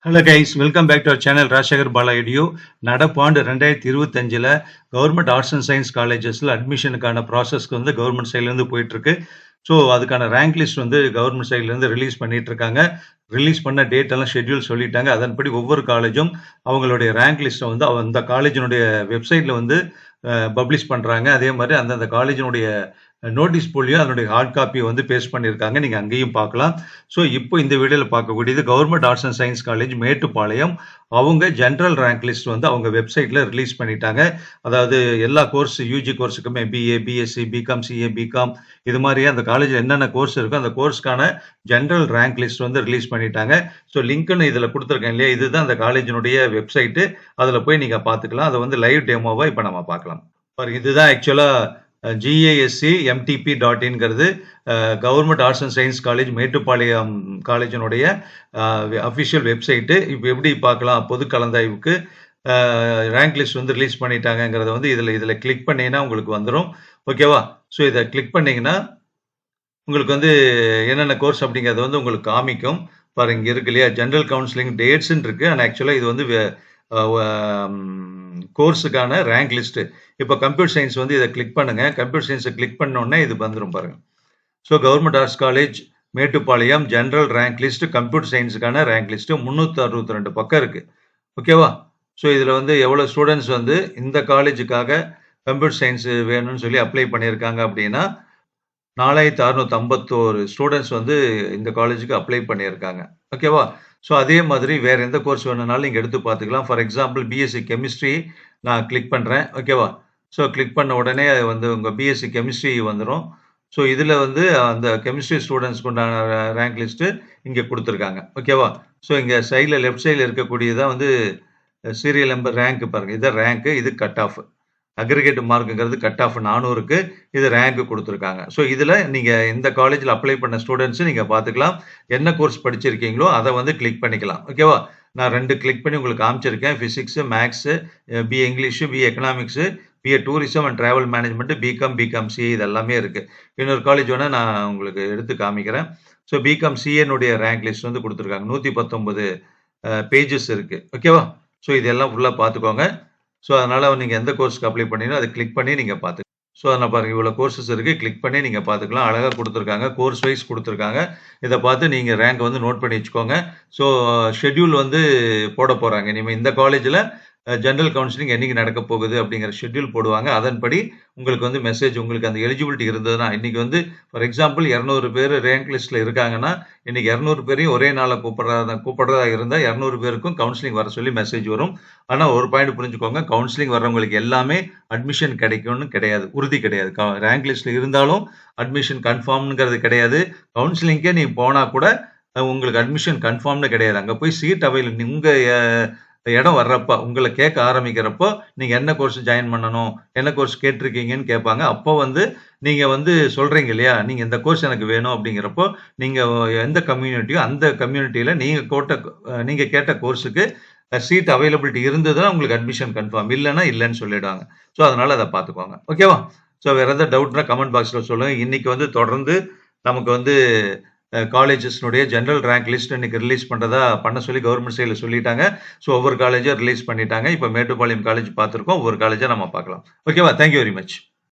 Hello guys, welcome back to our channel Rajasekar Bala எடியோ. நடப்பாண்டு 2025 government arts and science காலேஜஸில் அட்மிஷனுக்கான ப்ராசஸ்க்கு வந்து கவர்மெண்ட் சைட்லேருந்து போயிட்டுருக்கு. ஸோ அதுக்கான ரேங்க் லிஸ்ட் வந்து கவர்மெண்ட் சைட்லேருந்து ரிலீஸ் பண்ணிட்டு இருக்காங்க. ரிலீஸ் பண்ண டேட் எல்லாம் ஷெட்யூல் சொல்லிட்டாங்க. அதன்படி ஒவ்வொரு காலேஜும் அவங்களுடைய ரேங்க் லிஸ்ட்டை வந்து அந்த காலேஜினுடைய வெப்சைட்டில் வந்து பப்ளிஷ் பண்ணுறாங்க. அதே மாதிரி அந்தந்த காலேஜினுடைய நோட்டீஸ் போலியும் அதனுடைய ஹார்ட் காப்பியை வந்து பேஸ்ட் பண்ணியிருக்காங்க. நீங்கள் அங்கேயும் பார்க்கலாம். ஸோ இப்போ இந்த வீடியோவில் பார்க்கக்கூடியது government arts and science college Mettupalayam. அவங்க ஜென்ரல் ரேங்க் லிஸ்ட் வந்து அவங்க வெப்சைட்டில் ரிலீஸ் பண்ணிட்டாங்க. அதாவது எல்லா கோர்ஸ் யூஜி கோர்ஸுக்குமே BA, BSc, BCom, CA, BCom இது மாதிரியே அந்த காலேஜில் என்னென்ன கோர்ஸ் இருக்கோ அந்த கோர்ஸ்க்கான ஜென்ரல் ரேங்க் லிஸ்ட் வந்து ரிலீஸ் பண்ணிட்டாங்க. ஸோ லிங்க்னு இதில் கொடுத்துருக்கேன் இல்லையா, இதுதான் அந்த காலேஜினுடைய வெப்சைட்டு. அதில் போய் நீங்கள் பார்த்துக்கலாம். அதை வந்து லைவ் டெமோவாக இப்போ நம்ம பார்க்கலாம். இதுதான் ஆக்சுவலாக GASC MTP.inங்கிறது government arts and science college Mettupalayam காலேஜினுடைய அஃபிஷியல் வெப்சைட்டு. இப்போ எப்படி பார்க்கலாம், பொது கலந்தாய்வுக்கு ரேங்க் லிஸ்ட் வந்து ரிலீஸ் பண்ணிட்டாங்கிறத வந்து இதில் கிளிக் பண்ணிங்கன்னா உங்களுக்கு வந்துடும். ஓகேவா? ஸோ இதை கிளிக் பண்ணிங்கன்னா உங்களுக்கு வந்து என்னென்ன கோர்ஸ் அப்படிங்கிறத வந்து உங்களுக்கு காமிக்கும். பாருங்க, இங்கே இருக்கு இல்லையா, ஜென்ரல் கவுன்சிலிங் டேட்ஸ்ன்னு இருக்குது. ஆனால் ஆக்சுவலாக இது வந்து கோர்ஸுக்கான ரேங்க் லிஸ்ட்டு. இப்போ கம்ப்யூட்டர் சயின்ஸ் வந்து இதை கிளிக் பண்ணுங்க. கம்ப்யூட்டர் சயின்ஸை கிளிக் பண்ணோடனே இது வந்துடும் பாருங்க. So government arts college Mettupalayam general rank list computer சயின்ஸுக்கான ரேங்க் லிஸ்ட்டு 362 பக்கம் இருக்கு. ஓகேவா? ஸோ இதில் வந்து எவ்வளோ ஸ்டூடெண்ட்ஸ் வந்து இந்த காலேஜுக்காக கம்ப்யூட்டர் சயின்ஸ் வேணும்னு சொல்லி அப்ளை பண்ணியிருக்காங்க அப்படின்னா 4651 ஸ்டூடெண்ட்ஸ் வந்து இந்த காலேஜுக்கு அப்ளை பண்ணியிருக்காங்க. ஓகேவா? ஸோ அதே மாதிரி வேறு எந்த கோர்ஸ் வேணும்னாலும் நீங்கள் எடுத்து பார்த்துக்கலாம். ஃபார் எக்ஸாம்பிள் பிஎஸ்சி கெமிஸ்ட்ரி நான் கிளிக் பண்ணுறேன். ஓகேவா? ஸோ கிளிக் பண்ண உடனே வந்து உங்கள் பிஎஸ்சி கெமிஸ்ட்ரி வந்துடும். ஸோ இதில் வந்து அந்த கெமிஸ்ட்ரி ஸ்டூடெண்ட்ஸ்க்கு உண்டான ரேங்க் லிஸ்ட்டு இங்கே கொடுத்துருக்காங்க. ஓகேவா? ஸோ இங்கே சைடில் லெஃப்ட் சைடில் இருக்கக்கூடியதான் வந்து சீரியல் நம்பர் ரேங்க் பாருங்கள். இதான் ரேங்க்கு, இது கட் ஆஃப். அக்ரிகேட் மார்க்குங்கிறது கட் ஆஃப் 400க்கு, இது ரேங்க் கொடுத்துருக்காங்க. ஸோ இதில் நீங்கள் இந்த காலேஜில் அப்ளை பண்ண ஸ்டூடெண்ட்ஸு நீங்கள் பார்த்துக்கலாம். என்ன கோர்ஸ் படிச்சிருக்கீங்களோ அதை வந்து கிளிக் பண்ணிக்கலாம். ஓகேவா? நான் 2 கிளிக் பண்ணி உங்களுக்கு காமிச்சிருக்கேன். Physics, maths, BA English, BA economics, BA tourism and travel management, BCom, BCom CA இது எல்லாமே இருக்குது. இன்னொரு காலேஜ் வேணால் நான் உங்களுக்கு எடுத்து காமிக்கிறேன். ஸோ பிகாம் சிஏனுடைய ரேங்க் லிஸ்ட் வந்து கொடுத்துருக்காங்க. 119 பேஜஸ் இருக்குது. ஓகேவா? ஸோ இதெல்லாம் ஃபுல்லாக பார்த்துக்கோங்க. ஸோ அதனால் நீங்கள் எந்த கோர்ஸ்க்கு அப்ளை பண்ணீங்களோ அதை கிளிக் பண்ணி நீங்கள் பார்த்துக்கலாம். ஸோ அதில் பாருங்கள், இவ்வளோ கோர்சஸ் இருக்குது. கிளிக் பண்ணி நீங்கள் பார்த்துக்கலாம். அழகாக கொடுத்துருக்காங்க, கோர்ஸ் வைஸ் கொடுத்துருக்காங்க. இதை பார்த்து நீங்கள் ரேங்க் வந்து நோட் பண்ணி வச்சுக்கோங்க. ஸோ ஷெட்யூல் வந்து போட போகிறாங்க. இனிமேல் இந்த காலேஜில் ஜென்ரல் கவுன்சிலிங் என்னைக்கு நடக்க போகுது அப்படிங்கிற ஷெட்யூல் போடுவாங்க. அதன்படி உங்களுக்கு வந்து மெசேஜ், உங்களுக்கு அந்த எலிஜிபிலிட்டி இருந்ததுன்னா, இன்னைக்கு வந்து ஃபார் எக்ஸாம்பிள் 200 பேர் ரேங்க் லிஸ்ட்டில் இருக்காங்கன்னா, இன்னைக்கு 200 பேரையும் ஒரே நாளில் கூப்பிடுறதா இருந்தால் 200 பேருக்கும் கவுன்சிலிங் வர சொல்லி மெசேஜ் வரும். ஆனால் ஒரு பாயிண்ட் புரிஞ்சுக்கோங்க, கவுன்சிலிங் வர்றவங்களுக்கு எல்லாமே அட்மிஷன் கிடைக்கும்னு கிடையாது, உறுதி கிடையாது. ரேங்க் லிஸ்ட்டில் இருந்தாலும் அட்மிஷன் கன்ஃபார்ம்ங்கிறது கிடையாது. கவுன்சிலிங்கே நீங்கள் போனால் கூட உங்களுக்கு அட்மிஷன் கன்ஃபார்ம்னு கிடையாது. அங்கே போய் சீட் அவைலபிள் உங்கள் இடம் வர்றப்ப உங்களை கேட்க ஆரம்பிக்கிறப்போ நீங்கள் என்ன கோர்ஸ் ஜாயின் பண்ணணும், என்ன கோர்ஸ் கேட்டிருக்கீங்கன்னு கேட்பாங்க. அப்போ வந்து நீங்கள் வந்து சொல்கிறீங்க இல்லையா, நீங்கள் இந்த கோர்ஸ் எனக்கு வேணும் அப்படிங்கிறப்போ நீங்கள் எந்த கம்யூனிட்டியோ அந்த கம்யூனிட்டியில் நீங்கள் கேட்ட கோர்ஸுக்கு சீட் அவைலபிலிட்டி இருந்ததுன்னா உங்களுக்கு அட்மிஷன் கன்ஃபார்ம், இல்லைன்னா இல்லைன்னு சொல்லிடுவாங்க. ஸோ அதனால் அதை பார்த்துக்கோங்க. ஓகேவா? ஸோ வேறு எதாவது டவுட்னா கமெண்ட் பாக்ஸில் சொல்லுங்கள். இன்றைக்கி வந்து தொடர்ந்து நமக்கு வந்து காலேஜஸ்னுடைய ஜென்ரல் ரேங்க் லிஸ்ட் இன்னைக்கு ரிலீஸ் பண்ண சொல்லி கவர்மெண்ட் சைடில் சொல்லிட்டாங்க. ஸோ ஒவ்வொரு காலேஜாக ரிலீஸ் பண்ணிட்டாங்க. இப்போ மேட்டுப்பாளையம் காலேஜ் பார்த்துருக்கோம். ஒவ்வொரு காலேஜாக நம்ம பார்க்கலாம். ஓகேவா? Thank you very much.